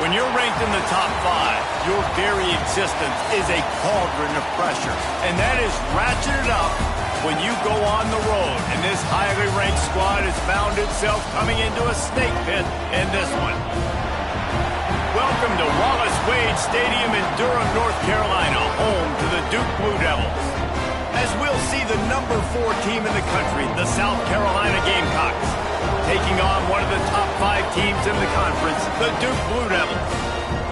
When you're ranked in the top 5, your very existence is a cauldron of pressure. And that is ratcheted up when you go on the road. And this highly ranked squad has found itself coming into a snake pit in this one. Welcome to Wallace Wade Stadium in Durham, North Carolina, home to the Duke Blue Devils. As we'll see the number 4 team in the country, the South Carolina Gamecocks, taking on one of the top 5 teams in the conference, the Duke Blue Devils.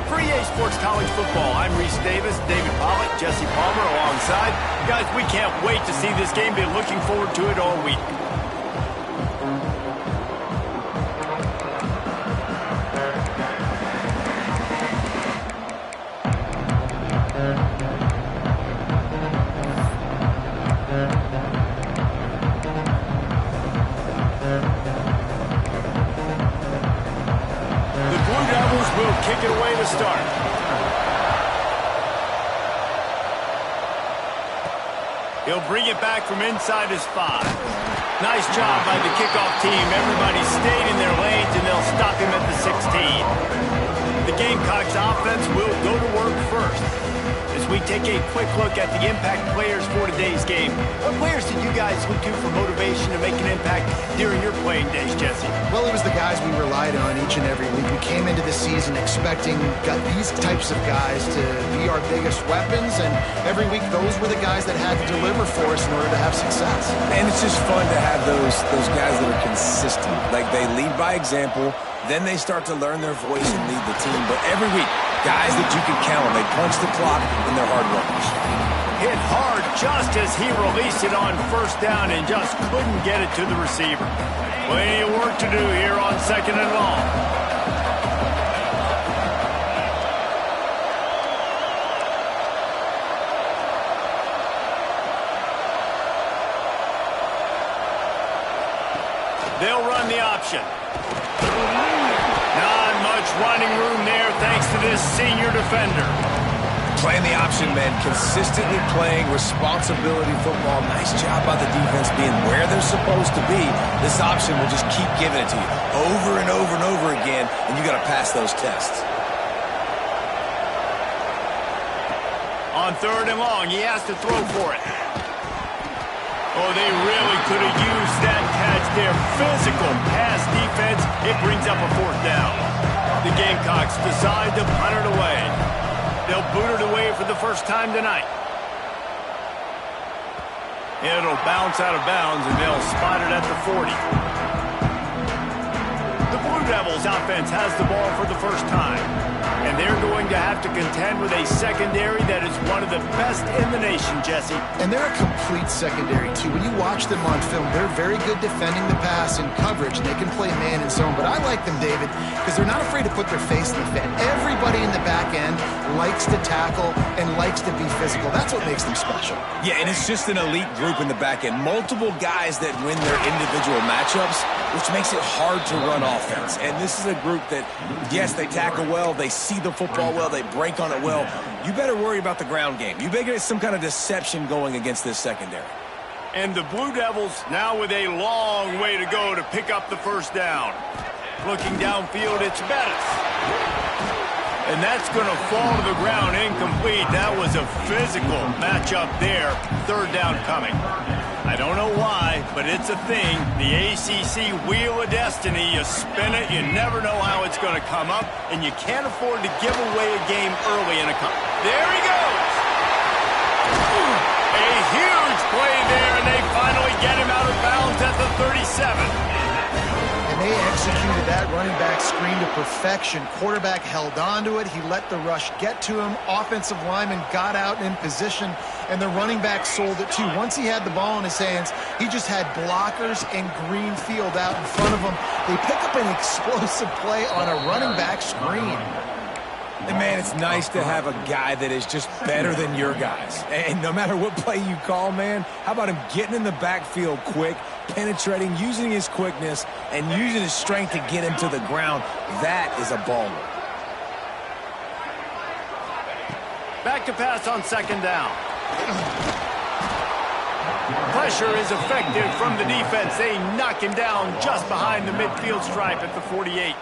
For EA Sports College Football, I'm Reese Davis, David Pollock, Jesse Palmer alongside. Guys, we can't wait to see this game. Been looking forward to it all week. Kick it away to start. He'll bring it back from inside his 5. Nice job by the kickoff team. Everybody stayed in their lanes, and they'll stop him at the 16. The Gamecocks offense will go to work first. As we take a quick look at the impact players for today's game, what players did you guys look to for motivation to make an impact during your playing days, Jesse? Well, it was the guys we relied on each and every week. We came into the season expecting these types of guys to be our biggest weapons, and every week those were the guys that had to deliver for us in order to have success. And it's just fun to have those guys that are consistent. Like, they lead by example, then they start to learn their voice and lead the team. But every week, guys that you can count on. They punch the clock, and they're hard workers. Hit hard just as he released it on first down and just couldn't get it to the receiver. Plenty of work to do here on 2nd and long. They'll run the option. Not much running room there thanks to this senior defender. Playing the option, man. Consistently playing responsibility football. Nice job by the defense being where they're supposed to be. This option will just keep giving it to you over and over and over again, and you got to pass those tests. On 3rd and long, he has to throw for it. Oh, they really could have used that catch there. Physical pass defense. It brings up a 4th down. The Gamecocks decide to punt it away. They'll boot it away for the first time tonight. It'll bounce out of bounds, and they'll spot it at the 40. The Blue Devils offense has the ball for the first time. And they're going to have to contend with a secondary that is one of the best in the nation, Jesse. And they're a complete secondary, too. When you watch them on film, they're very good defending the pass and coverage, and they can play man and zone. But I like them, David, because they're not afraid to put their face in the fan. Everybody in the back end likes to tackle and likes to be physical. That's what makes them special. Yeah, and it's just an elite group in the back end. Multiple guys that win their individual matchups, which makes it hard to run offense. And this is a group that, yes, they tackle well, they see the football well, they break on it well. You better worry about the ground game. You better get some kind of deception going against this secondary. And the Blue Devils now with a long way to go to pick up the first down. Looking downfield, it's Bettis. And that's going to fall to the ground incomplete. That was a physical matchup there. 3rd down coming. I don't know why, but it's a thing. The ACC Wheel of Destiny. You spin it, you never know how it's going to come up, and you can't afford to give away a game early in a There he goes! A huge play there, and they finally get him out of bounds at the 37. And they executed that running back screen to perfection. Quarterback held on to it. He let the rush get to him. Offensive lineman got out in position, and the running back sold it too. Once he had the ball in his hands, he just had blockers and green field out in front of him. They pick up an explosive play on a running back screen. And, man, it's nice to have a guy that is just better than your guys. And no matter what play you call, man, how about him getting in the backfield quick, penetrating, using his quickness, and using his strength to get him to the ground? That is a baller. Back to pass on 2nd down. Pressure is effective from the defense. They knock him down just behind the midfield stripe at the 48.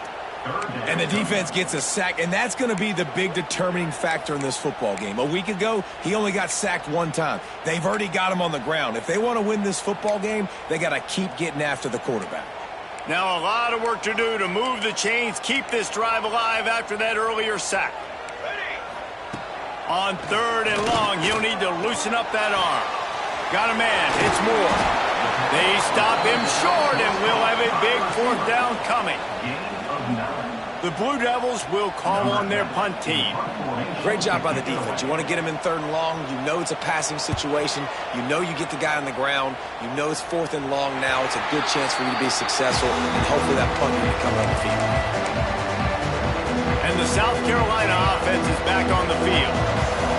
And the defense gets a sack, and that's going to be the big determining factor in this football game. A week ago, he only got sacked one time. They've already got him on the ground. If they want to win this football game, they got to keep getting after the quarterback. Now a lot of work to do to move the chains, keep this drive alive after that earlier sack. On 3rd and long, he'll need to loosen up that arm. Got a man, it's Moore. They stop him short, and we'll have a big 4th down coming. The Blue Devils will call on their punt team. Great job by the defense. You want to get him in 3rd and long. You know it's a passing situation. You know you get the guy on the ground. You know it's 4th and long now. It's a good chance for you to be successful, and hopefully that punt will come on the field. And the South Carolina offense is back on the field.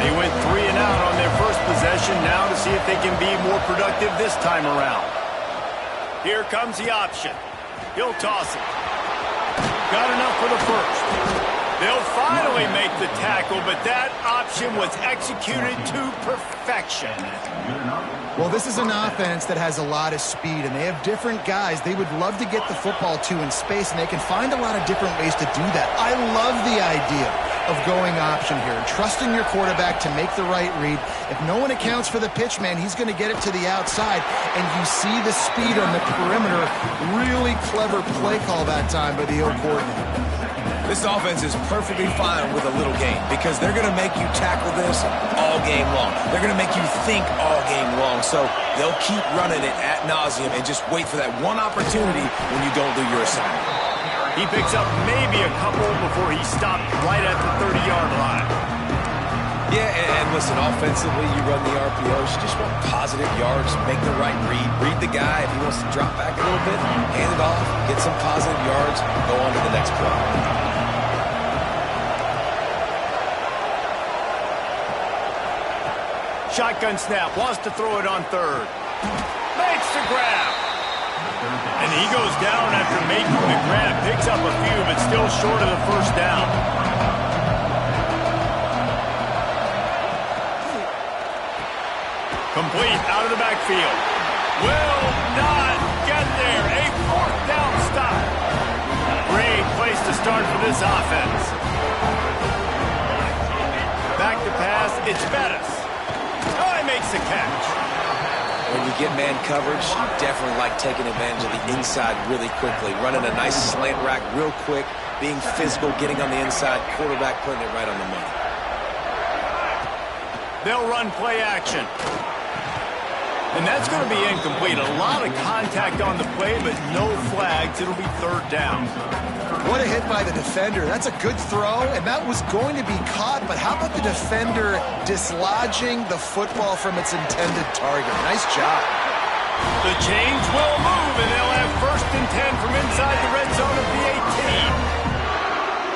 They went 3 and out on their first possession, now to see if they can be more productive this time around. Here comes the option. He'll toss it. Got enough for the first. They'll finally make the tackle, but that option was executed to perfection. Well, this is an offense that has a lot of speed, and they have different guys they would love to get the football to in space, and they can find a lot of different ways to do that. I love the idea of going option here and trusting your quarterback to make the right read. If no one accounts for the pitch man, he's going to get it to the outside, and you see the speed on the perimeter. Really clever play call that time by the O coordinator. This offense is perfectly fine with a little game because they're going to make you tackle this all game long. They're going to make you think all game long. So they'll keep running it ad nauseum and just wait for that one opportunity when you don't do your assignment. He picks up maybe a couple before he stopped right at the 30-yard line. Yeah, and listen, offensively, you run the RPOs. You just want positive yards, make the right read the guy. If he wants to drop back a little bit, hand it off, get some positive yards, go on to the next play. Shotgun snap, wants to throw it on 3rd. Makes the grab. And he goes down after making the grab. Picks up a few, but still short of the first down. Complete out of the backfield. Will not get there. A 4th down stop. Great place to start for this offense. Back to pass, it's Bettis. Oh, he makes the catch. When you get man coverage, you definitely like taking advantage of the inside really quickly. Running a nice slant rack real quick, being physical, getting on the inside, quarterback putting it right on the money. They'll run play action. And that's going to be incomplete. A lot of contact on the play, but no flags. It'll be 3rd down. What a hit by the defender. That's a good throw, and that was going to be caught, but how about the defender dislodging the football from its intended target? Nice job. The chains will move, and they'll have 1st and 10 from inside the red zone of the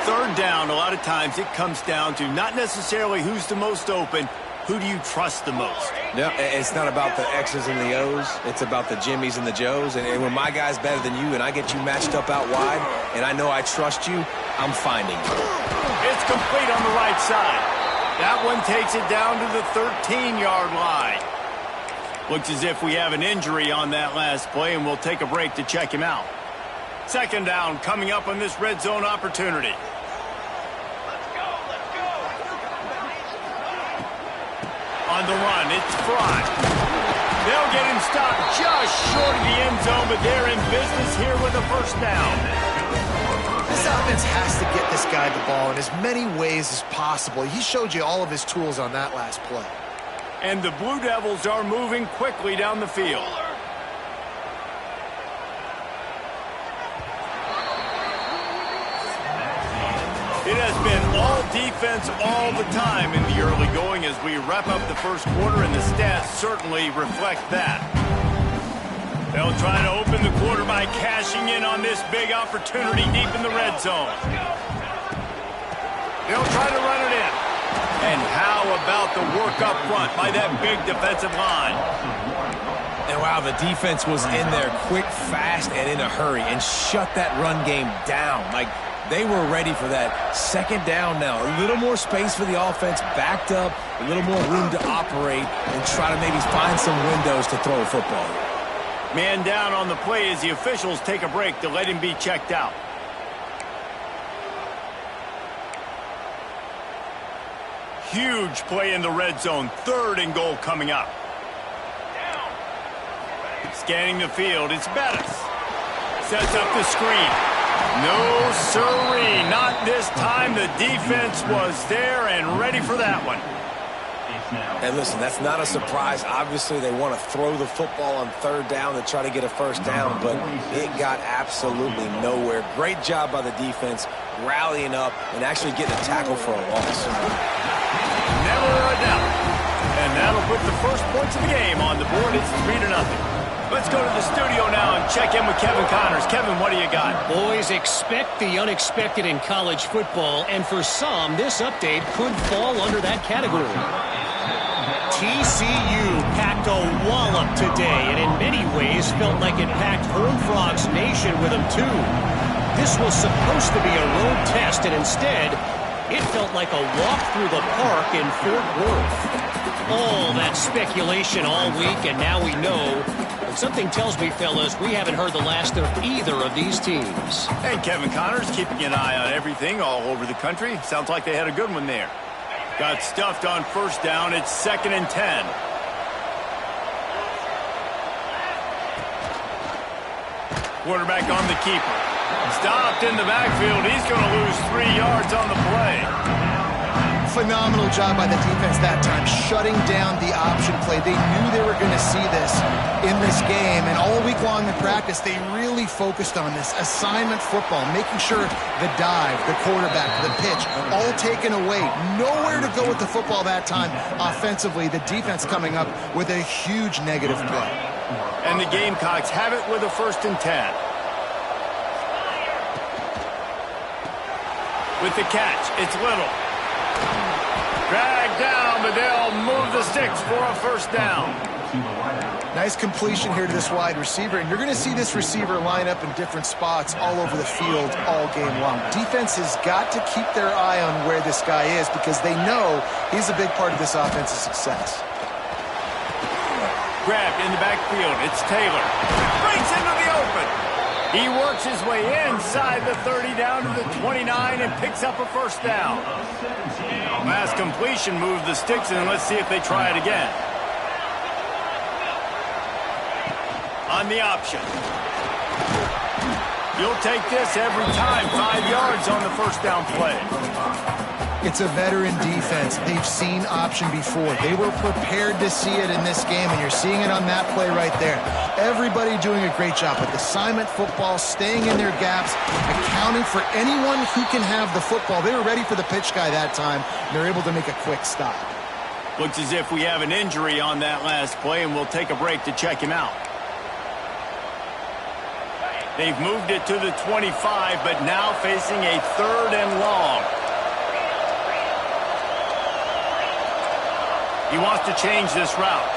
18. 3rd down, a lot of times it comes down to not necessarily who's the most open, who do you trust the most? No, it's not about the X's and the O's. It's about the Jimmies and the Joes. And when my guy's better than you and I get you matched up out wide and I know I trust you, I'm finding you. It's complete on the right side. That one takes it down to the 13-yard line. Looks as if we have an injury on that last play, and we'll take a break to check him out. 2nd down coming up on this red zone opportunity. On the run, it's Fry. They'll get him stopped just short of the end zone, but they're in business here with a 1st down. This offense has to get this guy the ball in as many ways as possible. He showed you all of his tools on that last play. And the Blue Devils are moving quickly down the field. It has been all defense all the time in the early going as we wrap up the first quarter, and the stats certainly reflect that. They'll try to open the quarter by cashing in on this big opportunity deep in the red zone. They'll try to run it in. And how about the work up front by that big defensive line? And wow, the defense was in there quick, fast, and in a hurry and shut that run game down. Like, they were ready for that 2nd down now. A little more space for the offense, backed up, a little more room to operate and try to maybe find some windows to throw a football. Man down on the play as the officials take a break to let him be checked out. Huge play in the red zone. 3rd and goal coming up. Scanning the field, it's Bettis. Sets up the screen. No siree, not this time. The defense was there and ready for that one. And listen, that's not a surprise. Obviously, they want to throw the football on 3rd down to try to get a 1st down, but it got absolutely nowhere. Great job by the defense, rallying up and actually getting a tackle for a loss. Never a doubt. And that'll put the first points of the game on the board. It's 3-0. Let's go to the studio now and check in with Kevin Connors. Kevin, what do you got? Boys, expect the unexpected in college football, and for some, this update could fall under that category. TCU packed a wallop today, and in many ways felt like it packed Horned Frogs Nation with them too. This was supposed to be a road test, and instead, it felt like a walk through the park in Fort Worth. All that speculation all week, and now we know. And something tells me, fellas, we haven't heard the last of either of these teams. Hey, Kevin Connors, keeping an eye on everything all over the country. Sounds like they had a good one there. Got stuffed on 1st down. It's 2nd and 10. Quarterback on the keeper. Stopped in the backfield. He's going to lose 3 yards on the play. Phenomenal job by the defense that time, shutting down the option play. They knew they were going to see this in this game, and all week long in practice, they really focused on this assignment football, making sure the dive, the quarterback, the pitch, all taken away. Nowhere to go with the football that time offensively. The defense coming up with a huge negative play. And the Gamecocks have it with a 1st and 10. With the catch, it's Little. Dragged down, but they'll move the sticks for a 1st down. Nice completion here to this wide receiver, and you're going to see this receiver line up in different spots all over the field all game long. Defense has got to keep their eye on where this guy is because they know he's a big part of this offense's success. Grabbed in the backfield, it's Taylor. Breaks into the open. He works his way inside the 30 down to the 29 and picks up a 1st down. Mass completion moved the sticks, and let's see if they try it again. On the option. You'll take this every time. 5 yards on the 1st down play. It's a veteran defense. They've seen option before. They were prepared to see it in this game, and you're seeing it on that play right there. Everybody doing a great job with assignment football, staying in their gaps, accounting for anyone who can have the football. They were ready for the pitch guy that time. They're able to make a quick stop. Looks as if we have an injury on that last play, and we'll take a break to check him out. They've moved it to the 25, but now facing a 3rd and long. He wants to change this route.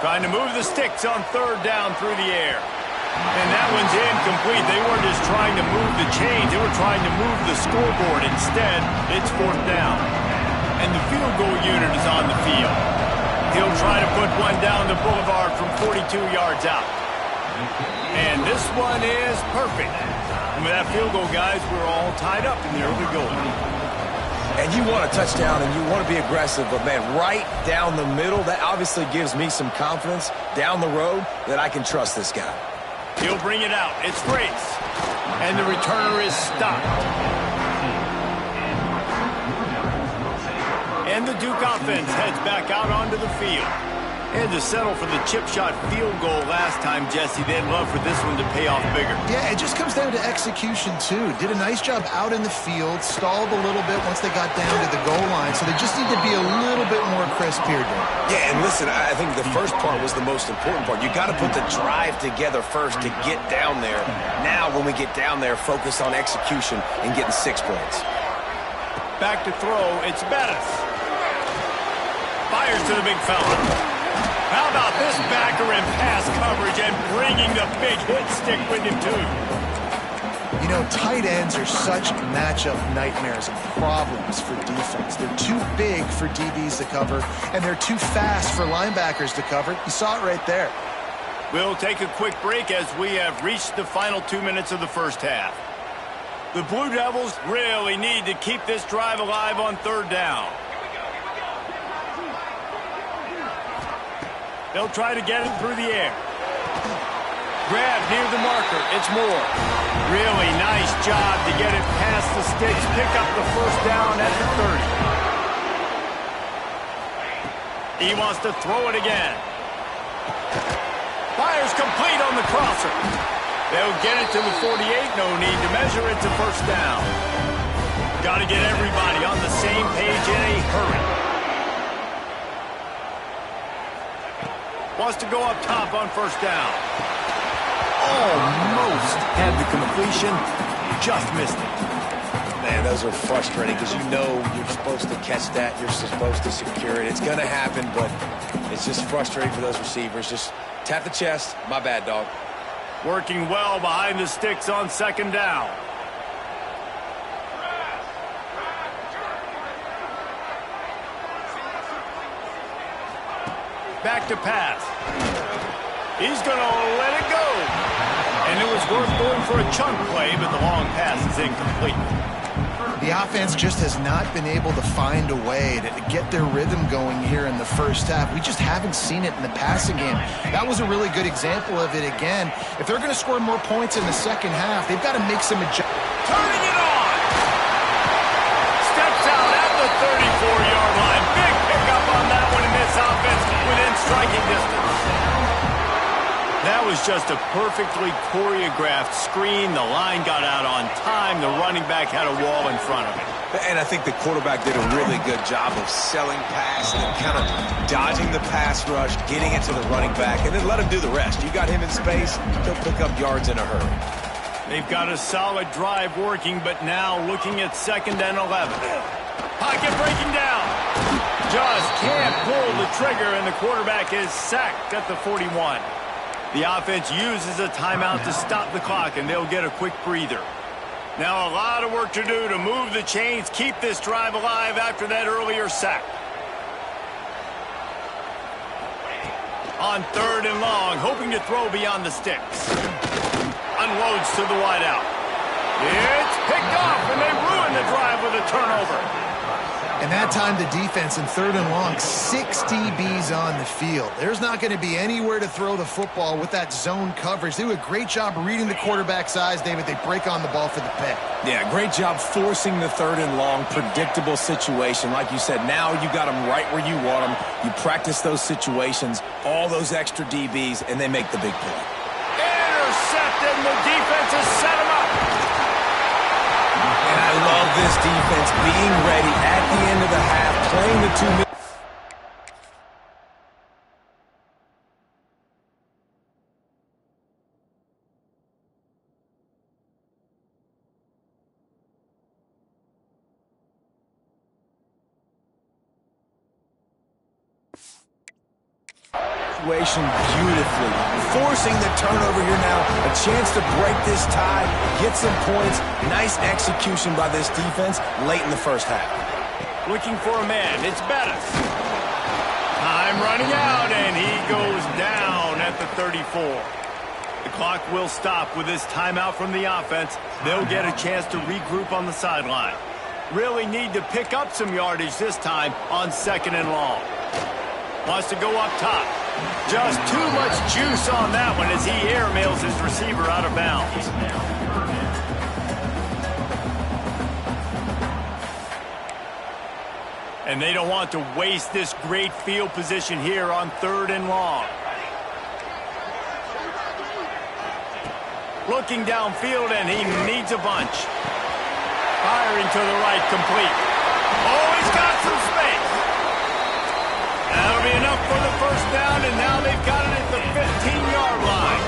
Trying to move the sticks on 3rd down through the air. And that one's incomplete. They weren't just trying to move the chains. They were trying to move the scoreboard. Instead, it's 4th down. And the field goal unit is on the field. He'll try to put one down the boulevard from 42 yards out. And this one is perfect. And with that field goal, guys, we're all tied up, and there we go. And you want a touchdown, and you want to be aggressive, but, man, right down the middle, that obviously gives me some confidence down the road that I can trust this guy. He'll bring it out. It's Grace. And the returner is stopped. And the Duke offense heads back out onto the field. And to settle for the chip shot field goal last time, Jesse, they'd love for this one to pay off bigger. Yeah, it just comes down to execution, too. Did a nice job out in the field, stalled a little bit once they got down to the goal line, so they just need to be a little bit more crisp here, Dave. Yeah, and listen, I think the first part was the most important part. You got to put the drive together first to get down there. Now, when we get down there, focus on execution and getting 6 points. Back to throw, it's Bettis. Fires to the big fella. How about this backer in pass coverage and bringing the big hit stick with him, too? You know, tight ends are such matchup nightmares and problems for defense. They're too big for DBs to cover, and they're too fast for linebackers to cover. You saw it right there. We'll take a quick break as we have reached the final 2 minutes of the first half. The Blue Devils really need to keep this drive alive on third down. They'll try to get it through the air. Grab near the marker. It's Moore. Really nice job to get it past the sticks. Pick up the first down at the 30. He wants to throw it again. Fires complete on the crosser. They'll get it to the 48. No need to measure it to first down. Got to get everybody on the same page in a hurry. Wants to go up top on first down. Almost had the completion. Just missed it. Man, those are frustrating because you know you're supposed to catch that. You're supposed to secure it. It's going to happen, but it's just frustrating for those receivers. Just tap the chest. My bad, dog. Working well behind the sticks on second down. Back to pass. He's going to let it go. And it was worth going for a chunk play, but the long pass is incomplete. The offense just has not been able to find a way to get their rhythm going here in the first half. We just haven't seen it in the passing game. That was a really good example of it again. If they're going to score more points in the second half, they've got to make some adjustments. Turning it on! Steps out at the 34-yard line. Big pickup on that one in this offense within striking distance. That was just a perfectly choreographed screen. The line got out on time. The running back had a wall in front of him. And I think the quarterback did a really good job of selling past and kind of dodging the pass rush, getting it to the running back, and then let him do the rest. You got him in space, he'll pick up yards in a hurry. They've got a solid drive working, but now looking at 2nd and 11. Pocket breaking down. Just can't pull the trigger, and the quarterback is sacked at the 41. The offense uses a timeout to stop the clock, and they'll get a quick breather. Now a lot of work to do to move the chains, keep this drive alive after that earlier sack. On 3rd and long, hoping to throw beyond the sticks. Unloads to the wideout. It's picked off, and they ruin the drive with a turnover. And that time the defense in 3rd and long, 6 DBs on the field. There's not going to be anywhere to throw the football with that zone coverage. They do a great job reading the quarterback's eyes, David. They break on the ball for the pick. Yeah, great job forcing the 3rd and long, predictable situation. Like you said, now you got them right where you want them. You practice those situations, all those extra DBs, and they make the big play. Intercepted, and the defense has set him up. And I love this defense being ready at the end of the half, playing the 2 minutes. Situation beautifully, forcing the turnover here now, a chance to break this tie, get some points. Nice execution by this defense late in the first half. Looking for a man, it's Bettis. Time running out, and he goes down at the 34. The clock will stop with this timeout from the offense. They'll get a chance to regroup on the sideline. Really need to pick up some yardage this time on 2nd and long. Wants to go up top. Just too much juice on that one as he airmails his receiver out of bounds. And they don't want to waste this great field position here on 3rd and long. Looking downfield, and he needs a bunch. Firing to the right, complete. Oh, he's got some space. That'll be enough for the first down, and now they've got it at the 15-yard line.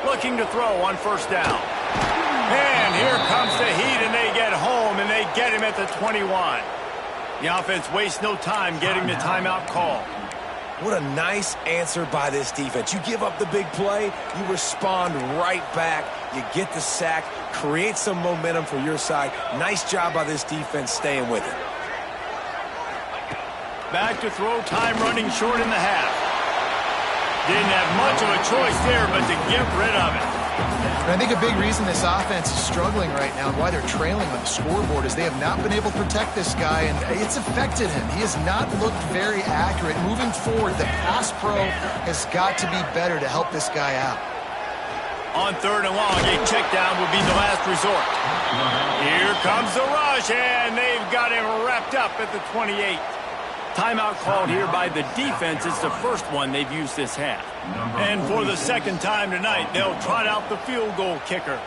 Looking to throw on first down. And here comes the heat, and they get home, and they get him at the 21. The offense wastes no time getting the timeout call. What a nice answer by this defense. You give up the big play, you respond right back, you get the sack, create some momentum for your side. Nice job by this defense staying with it. Back to throw, time running short in the half. Didn't have much of a choice there but to get rid of it. And I think a big reason this offense is struggling right now and why they're trailing on the scoreboard is they have not been able to protect this guy, and it's affected him. He has not looked very accurate. Moving forward, the pass pro has got to be better to help this guy out. On 3rd and long, a check down would be the last resort. Here comes the rush, and they've got him wrapped up at the 28. Timeout called here by the defense. It's the first one they've used this half. And for the second time tonight, they'll trot out the field goal kicker.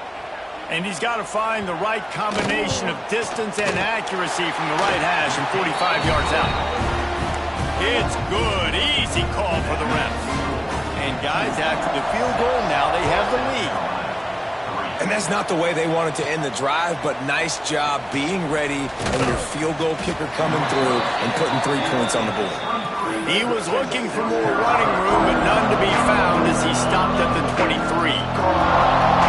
And he's got to find the right combination of distance and accuracy from the right hash and 45 yards out. It's good. Easy call for the refs. And guys, after the field goal, now they have the lead. And that's not the way they wanted to end the drive, but nice job being ready and your field goal kicker coming through and putting 3 points on the board. He was looking for more running room, but none to be found as he stopped at the 23.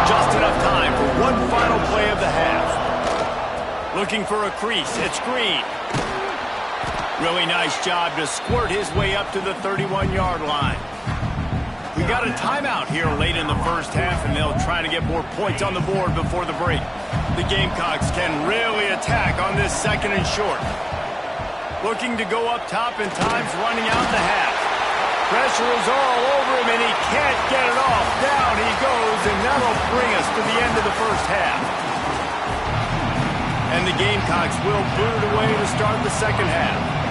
Just enough time for one final play of the half. Looking for a crease. It's Green. Really nice job to squirt his way up to the 31-yard line. We got a timeout here late in the first half, and they'll try to get more points on the board before the break. The Gamecocks can really attack on this 2nd and short. Looking to go up top, and time's running out the half. Pressure is all over him, and he can't get it off. Down he goes, and that'll bring us to the end of the first half. And the Gamecocks will boot it away to start the second half.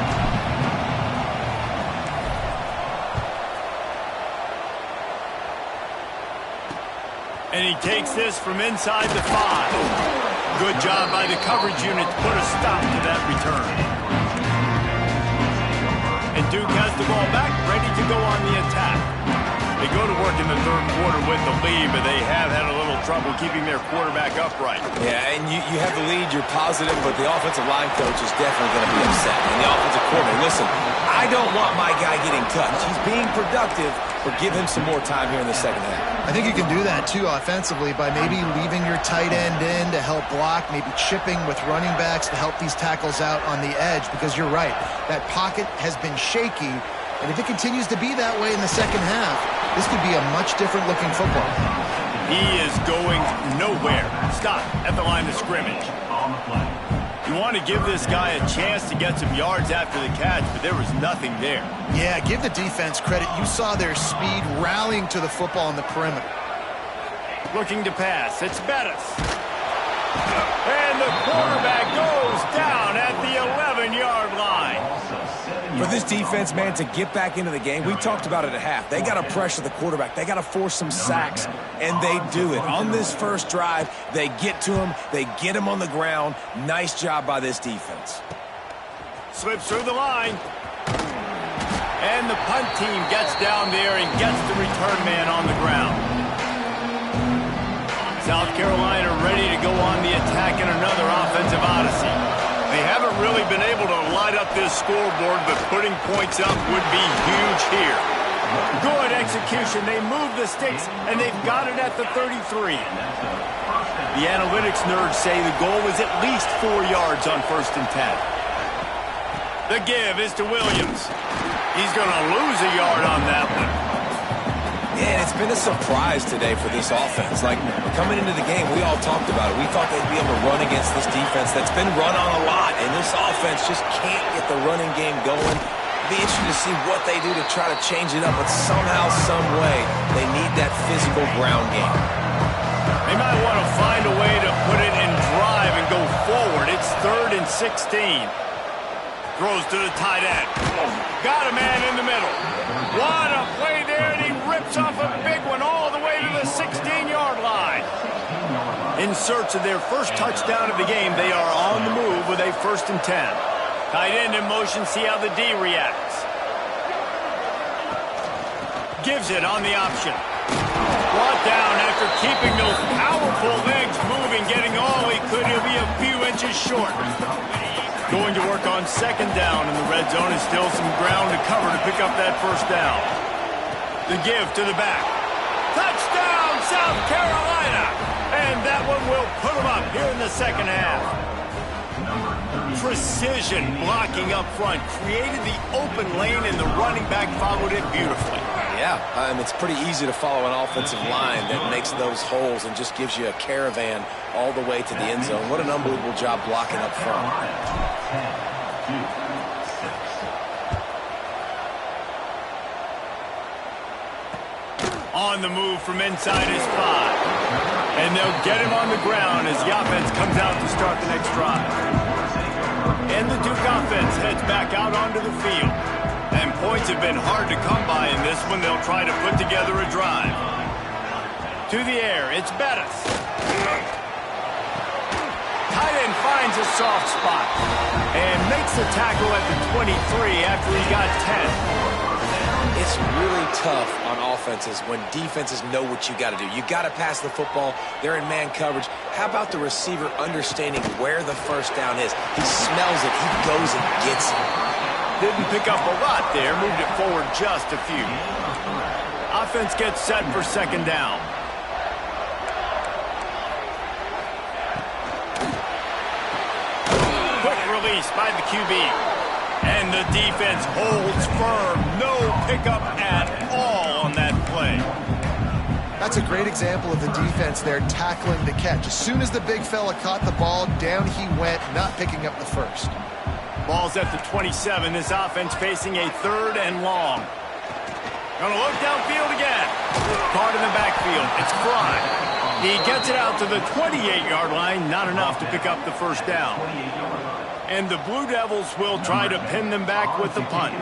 And he takes this from inside the 5. Good job by the coverage unit to put a stop to that return. And Duke has the ball back, ready to go on the attack. They go to work in the 3rd quarter with the lead, but they have had a little trouble keeping their quarterback upright. Yeah, and you have the lead, you're positive, but the offensive line coach is definitely going to be upset. And the offensive coordinator, listen, I don't want my guy getting touched. He's being productive, but give him some more time here in the second half. I think you can do that, too, offensively, by maybe leaving your tight end in to help block, maybe chipping with running backs to help these tackles out on the edge, because you're right, that pocket has been shaky, and if it continues to be that way in the second half, this could be a much different looking football. He is going nowhere. Stop at the line of scrimmage. You want to give this guy a chance to get some yards after the catch, but there was nothing there. Yeah, give the defense credit. You saw their speed rallying to the football on the perimeter. Looking to pass. It's Bettis. And the quarterback goes down at the 11-yard line. For this defense, man, to get back into the game, we talked about it at half. They got to pressure the quarterback. They got to force some sacks, and they do it. On this first drive, they get to him. They get him on the ground. Nice job by this defense. Slips through the line. And the punt team gets down there and gets the return man on the ground. South Carolina ready to go on the attack in another offensive odyssey. They haven't really been able to light up this scoreboard, but putting points up would be huge here. Good execution. They move the sticks, and they've got it at the 33. The analytics nerds say the goal was at least 4 yards on 1st and 10. The give is to Williams. He's going to lose a yard on that one. Yeah, it's been a surprise today for this offense. Like, coming into the game, we all talked about it. We thought they'd be able to run against this defense that's been run on a lot, and this offense just can't get the running game going. It'll be interesting to see what they do to try to change it up, but somehow, some way, they need that physical ground game. They might want to find a way to put it in drive and go forward. It's 3rd and 16. Throws to the tight end. Got a man in the middle. What a play there, and he rips off a big one all the way to the 16-yard line. In search of their first touchdown of the game, they are on the move with a 1st and 10. Tight end in motion, see how the D reacts. Gives it on the option. Brought down after keeping those powerful legs moving, getting all he could. He'll be a few inches short. Going to work on 2nd down in the red zone, and still some ground to cover to pick up that 1st down. The give to the back. Touchdown, South Carolina! And that one will put them up here in the second half. Precision blocking up front, created the open lane, and the running back followed it beautifully. Yeah, it's pretty easy to follow an offensive line that makes those holes and just gives you a caravan all the way to the end zone. What an unbelievable job blocking up front. On the move from inside his 5. And they'll get him on the ground as the offense comes out to start the next drive. And the Duke offense heads back out onto the field. And points have been hard to come by in this one. They'll try to put together a drive. To the air, it's Bettis. Tight end finds a soft spot and makes the tackle at the 23 after he got 10. It's really tough on offenses when defenses know what you got to do. You got to pass the football. They're in man coverage. How about the receiver understanding where the first down is? He smells it. He goes and gets it. Didn't pick up a lot there. Moved it forward just a few. Offense gets set for second down. Quick release by the QB. And the defense holds firm. No pickup at all on that play. That's a great example of the defense there tackling the catch. As soon as the big fella caught the ball, down he went, not picking up the first. Ball's at the 27. This offense facing a 3rd and long. Gonna look downfield again. Caught in the backfield. It's Fry. He gets it out to the 28-yard line. Not enough to pick up the first down. And the Blue Devils will try to pin them back with the punt.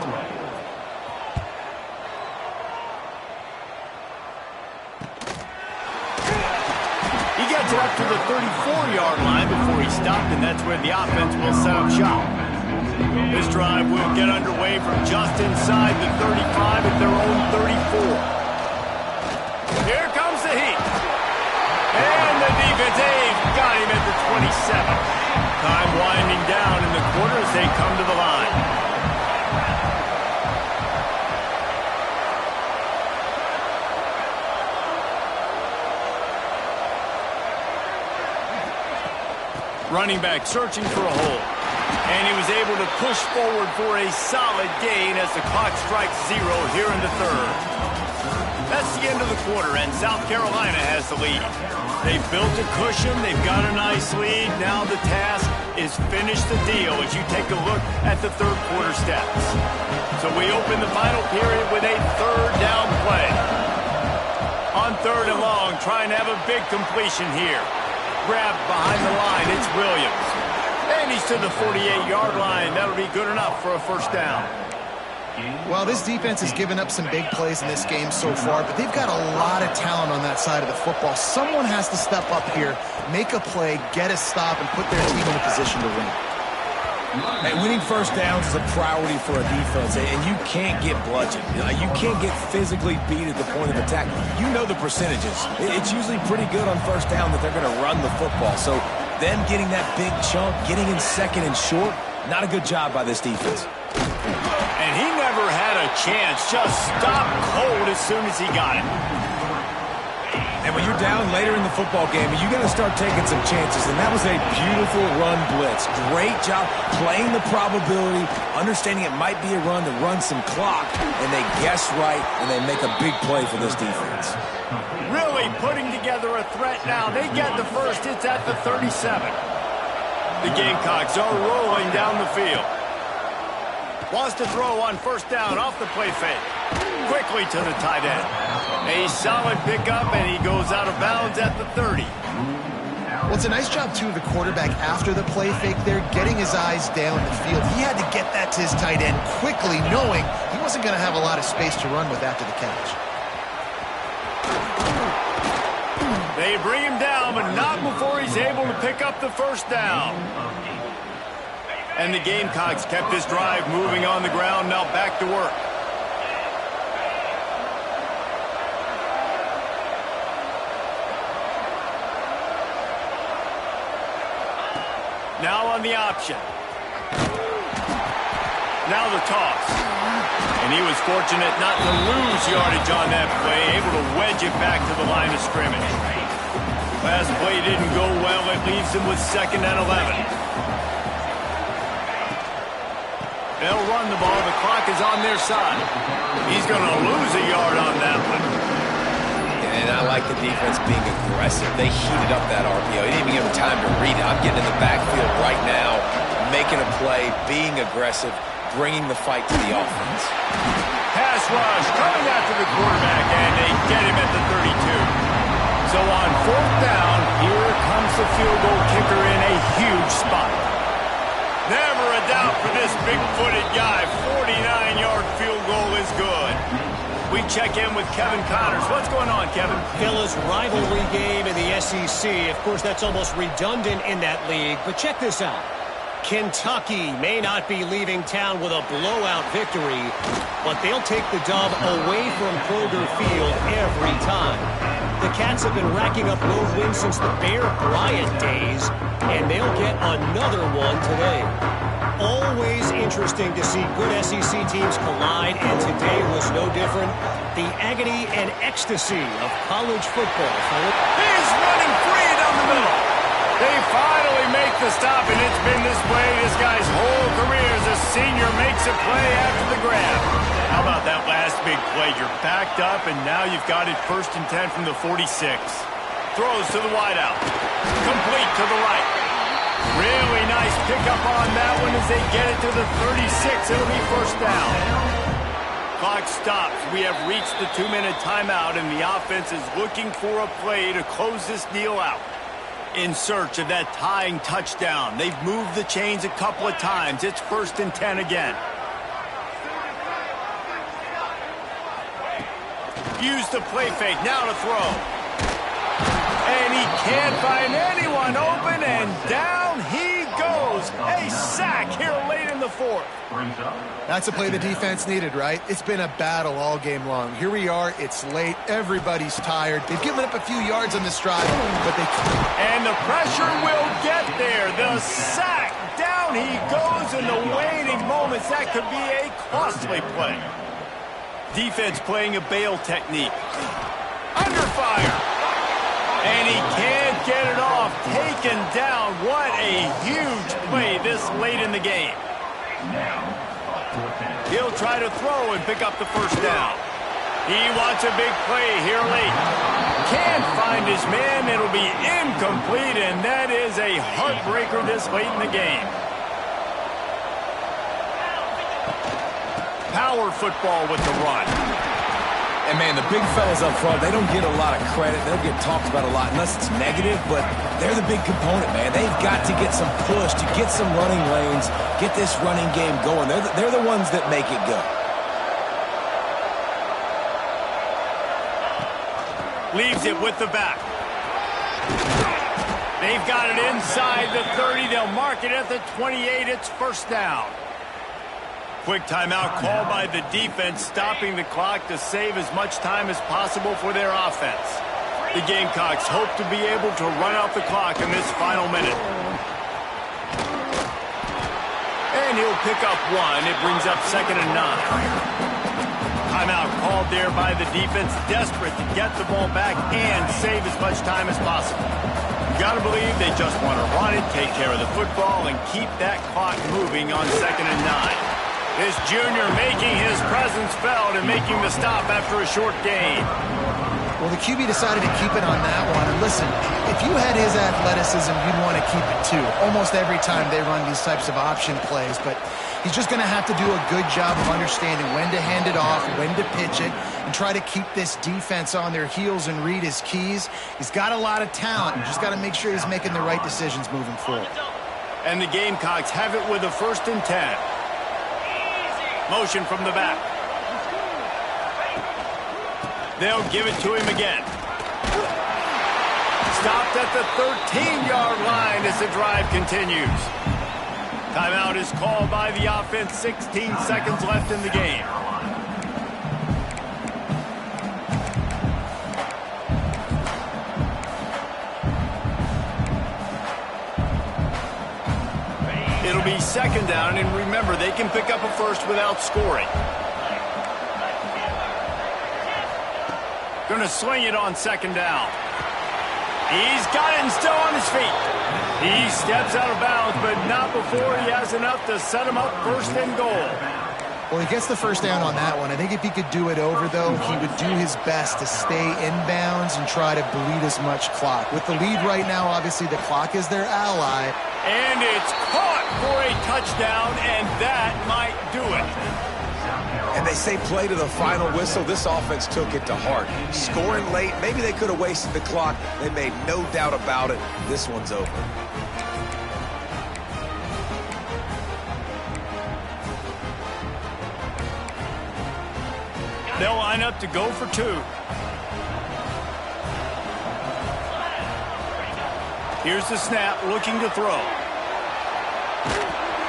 He gets it up to the 34-yard line before he stopped, and that's where the offense will set up shop. This drive will get underway from just inside the 35 at their own 34. Here comes the heat. And the defense got him at the 27. Time winding down in the quarter as they come to the line. Running back searching for a hole. And he was able to push forward for a solid gain as the clock strikes 0 here in the 3rd. That's the end of the quarter, and South Carolina has the lead. They've built a cushion. They've got a nice lead. Now the task is finish the deal as you take a look at the 3rd quarter stats. So we open the final period with a 3rd down play. On 3rd and long, trying to have a big completion here. Grabbed behind the line. It's Williams. And he's to the 48-yard line. That'll be good enough for a first down. Well, this defense has given up some big plays in this game so far, but they've got a lot of talent on that side of the football. Someone has to step up here, make a play, get a stop, and put their team in a position to win. Hey, winning first downs is a priority for a defense, and you can't get bludgeoned. You can't get physically beat at the point of attack. You know the percentages. It's usually pretty good on first down that they're going to run the football. So them getting that big chunk, getting in second and short, not a good job by this defense. And he never had a chance, just stopped cold as soon as he got it. And when you're down later in the football game, you got to start taking some chances. And that was a beautiful run blitz. Great job playing the probability, understanding it might be a run to run some clock, and they guess right, and they make a big play for this defense. Really putting together a threat now. They get the first. It's at the 37. The Gamecocks are rolling down the field. Wants to throw on first down off the play fake. Quickly to the tight end. A solid pickup, and he goes out of bounds at the 30. Well, it's a nice job, too, of the quarterback after the play fake there, getting his eyes down the field. He had to get that to his tight end quickly, knowing he wasn't going to have a lot of space to run with after the catch. They bring him down, but not before he's able to pick up the first down. And the Gamecocks kept this drive moving on the ground, now back to work. Now on the option. Now the toss. And he was fortunate not to lose yardage on that play, able to wedge it back to the line of scrimmage. Last play didn't go well. It leaves him with 2nd and 11. They'll run the ball. The clock is on their side. He's going to lose a yard on that one. And I like the defense being aggressive. They heated up that RPO. He didn't even give him time to read it. I'm getting in the backfield right now, making a play, being aggressive, bringing the fight to the offense. Pass rush coming after the quarterback, and they get him at the 32. So on 4th down, here comes the field goal kicker in a huge spot. Never a doubt for this big-footed guy. 49-yard field goal is good. We check in with Kevin Connors. What's going on, Kevin? Fellas, rivalry game in the SEC. Of course, that's almost redundant in that league. But check this out. Kentucky may not be leaving town with a blowout victory, but they'll take the dub away from Kroger Field every time. The Cats have been racking up road wins since the Bear Bryant days, and they'll get another one today. Always interesting to see good SEC teams collide, and today was no different. The agony and ecstasy of college football. He's running free down the middle. They finally make the stop, and it's been this way this guy's whole career as a senior makes a play after the grab. How about that last big play? You're backed up, and now you've got it 1st and 10 from the 46. Throws to the wideout. Complete to the right. Really nice pickup on that one as they get it to the 36. It'll be 1st down. Clock stops. We have reached the 2-minute timeout, and the offense is looking for a play to close this deal out. In search of that tying touchdown. They've moved the chains a couple of times. It's 1st and 10 again. Use the play fake. Now to throw. And he can't find anyone open, and down he goes. A sack here late in the 4th. That's a play the defense needed, right? It's been a battle all game long. Here we are. It's late. Everybody's tired. They've given up a few yards on this drive, but they can't. And the pressure will get there. The sack. Down he goes in the waning moments. That could be a costly play. Defense playing a bail technique. Under fire. And he can't get it off. Taken down. What a huge play this late in the game. He'll try to throw and pick up the 1st down. He wants a big play here late. Can't find his man. It'll be incomplete, and that is a heartbreaker this late in the game. Power football with the run. And, man, the big fellas up front, they don't get a lot of credit. They'll get talked about a lot unless it's negative, but they're the big component, man. They've got to get some push, to get some running lanes, get this running game going. They're the ones that make it go. Leaves it with the back. They've got it inside the 30. They'll mark it at the 28. It's 1st down. Quick timeout called by the defense, stopping the clock to save as much time as possible for their offense. The Gamecocks hope to be able to run out the clock in this final minute. And he'll pick up 1. It brings up 2nd and 9. Timeout called there by the defense, desperate to get the ball back and save as much time as possible. You got to believe they just want to run it, take care of the football, and keep that clock moving on 2nd and 9. This junior making his presence felt and making the stop after a short gain. Well, the QB decided to keep it on that one. And listen, if you had his athleticism, you'd want to keep it too. Almost every time they run these types of option plays. But he's just going to have to do a good job of understanding when to hand it off, when to pitch it, and try to keep this defense on their heels and read his keys. He's got a lot of talent. You just got to make sure he's making the right decisions moving forward. And the Gamecocks have it with a 1st and 10. Motion from the back. They'll give it to him again. Stopped at the 13-yard line as the drive continues. Timeout is called by the offense. 16 seconds left in the game. It'll be 2nd down, and remember, they can pick up a 1st without scoring. Going to swing it on 2nd down. He's got it and still on his feet. He steps out of bounds, but not before he has enough to set him up first and goal. Well, he gets the first down on that one. I think if he could do it over, though, he would do his best to stay inbounds and try to bleed as much clock. With the lead right now, obviously the clock is their ally. And it's caught for a touchdown, and that might do it. And they say play to the final whistle. This offense took it to heart. Scoring late, maybe they could have wasted the clock. They made no doubt about it. This one's over. They'll line up to go for two. Here's the snap, looking to throw.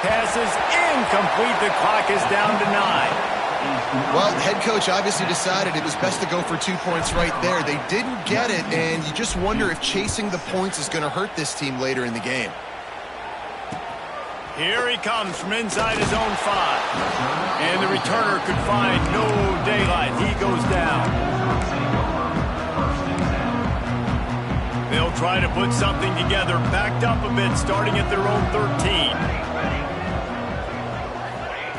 Pass is incomplete. The clock is down to 9. Well, head coach obviously decided it was best to go for 2 points right there. They didn't get it, and you just wonder if chasing the points is going to hurt this team later in the game. Here he comes from inside his own 5. And the returner could find no daylight. He goes down. They'll try to put something together, backed up a bit, starting at their own 13.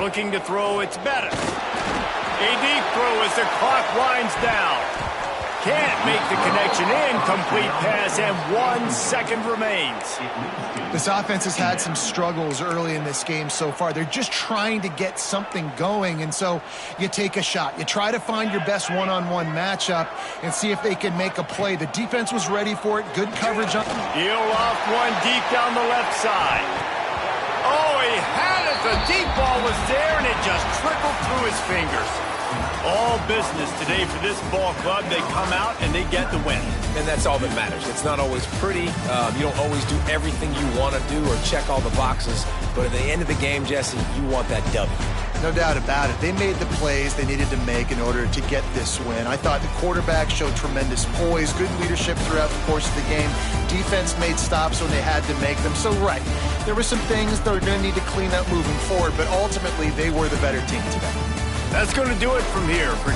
Looking to throw, it's Bettis. A deep throw as the clock winds down. Can't make the connection. Incomplete pass, and 1 second remains. This offense has had some struggles early in this game so far. They're just trying to get something going, and so you take a shot. You try to find your best one-on-one matchup and see if they can make a play. The defense was ready for it. Good coverage. He'll off one deep down the left side. Oh, he had it. The deep ball was there, and it just trickled through his fingers. All business today for this ball club. They come out and they get the win. And that's all that matters. It's not always pretty. You don't always do everything you want to do or check all the boxes. But at the end of the game, Jesse, you want that W. No doubt about it. They made the plays they needed to make in order to get this win. I thought the quarterback showed tremendous poise, good leadership throughout the course of the game. Defense made stops when they had to make them. So, right, there were some things they're going to need to clean up moving forward, but ultimately they were the better team today. That's going to do it from here for